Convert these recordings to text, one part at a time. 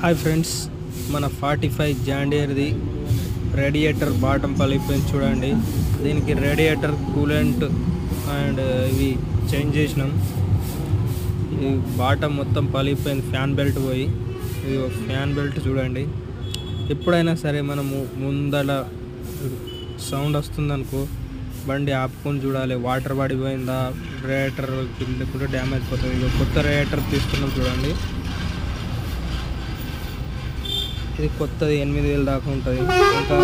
Hi friends, మన 45 జాండియర్ది radiator bottom పలిపోయింది చూడండి. దీనికి రేడియేటర్ కూలెంట్ అండ్ ఇవి చేంజ్ చేసినాం. ఈ బాటమ్ మొత్తం పలిపోయింది, ఫ్యాన్ బెల్ట్ పోయి. ఇది ఫ్యాన్ బెల్ట్ చూడండి. ఎప్పుడైనా సరే మనము ముందల సౌండ్ వస్తుందనుకో బండి ఆపుకొని చూడాలి, వాటర్ పడిపోయిందా, రేడియేటర్ లేకుంటే డ్యామేజ్ పోతుంది. ఇది కొత్త రేడియేటర్ తీసుకున్నాం చూడండి. ఇది కొత్తది 8,000 దాకా ఉంటుంది. ఇంకా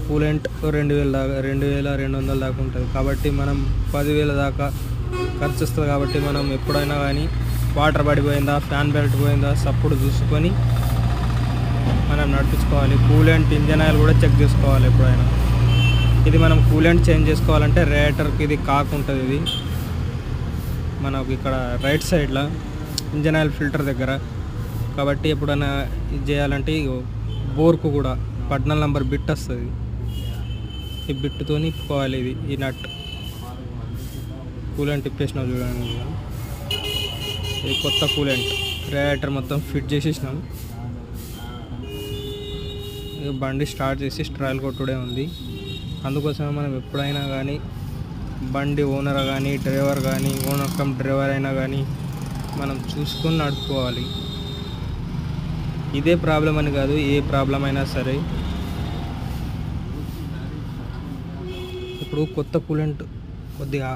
కూలెంట్ 2,000 దాకా 2,200 దాకా ఉంటుంది. కాబట్టి మనం 10,000 దాకా ఖర్చు వస్తుంది. కాబట్టి మనం ఎప్పుడైనా కానీ వాటర్ పడిపోయిందా, ఫ్యాన్ బెల్ట్ పోయిందా సప్పుడు చూసుకొని మనం నడిపించుకోవాలి. కూలెంట్ ఇంజన్ ఆయిల్ కూడా చెక్ చేసుకోవాలి ఎప్పుడైనా. ఇది మనం కూలెంట్ చేంజ్ చేసుకోవాలంటే రేడియేటర్కి ఇది కాకు ఉంటుంది. ఇది మనకు ఇక్కడ రైట్ సైడ్లో ఇంజన్ ఆయిల్ ఫిల్టర్ దగ్గర. కాబట్టి ఎప్పుడైనా ఇది చేయాలంటే బోర్కు కూడా 14 నంబర్ బిట్ వస్తుంది. ఈ బిట్తో ఇప్పుకోవాలి. ఈ నట్ కూలెంట్ ఇప్పేసినాం చూడండి. ఇది కొత్త కూలెంట్ రేడియేటర్ మొత్తం ఫిట్ చేసేసినాం. బండి స్టార్ట్ చేసి ట్రయల్ కొట్టుడే ఉంది. అందుకోసమే మనం ఎప్పుడైనా కానీ బండి ఓనర్ కానీ డ్రైవర్ కానీ ఓనర్ కమ్ డ్రైవర్ అయినా కానీ మనం చూసుకొని నడుపుకోవాలి. ఇదే ప్రాబ్లం అని కాదు, ఏ ప్రాబ్లం అయినా సరే. ఇప్పుడు కొత్త కూలెంట్ కొద్దిగా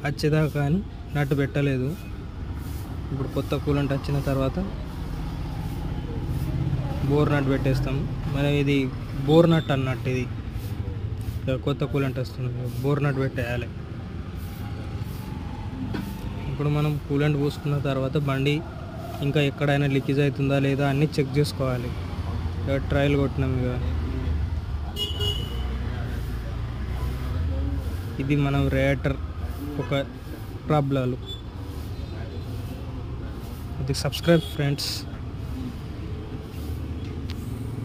వచ్చేదాకా కానీ నట్టు పెట్టలేదు. ఇప్పుడు కొత్త కూలెంట్ వచ్చిన తర్వాత బోర్ నట్ పెట్టేస్తాం. మనం ఇది బోర్ నట్ అన్నట్టు. ఇది కొత్త కూలెంట్ వస్తుంది, బోర్ నట్ పెట్టేయాలి. ఇప్పుడు మనం కూలెంట్ పూసుకున్న తర్వాత బండి ఇంకా ఎక్కడైనా లీకేజ్ అవుతుందా లేదా అన్నీ చెక్ చేసుకోవాలి. ట్రయల్ కొట్టినాం. ఇక ఇది మనం రేడియేటర్ ఒక ప్రాబ్లాలు. ఇది సబ్స్క్రైబ్ ఫ్రెండ్స్.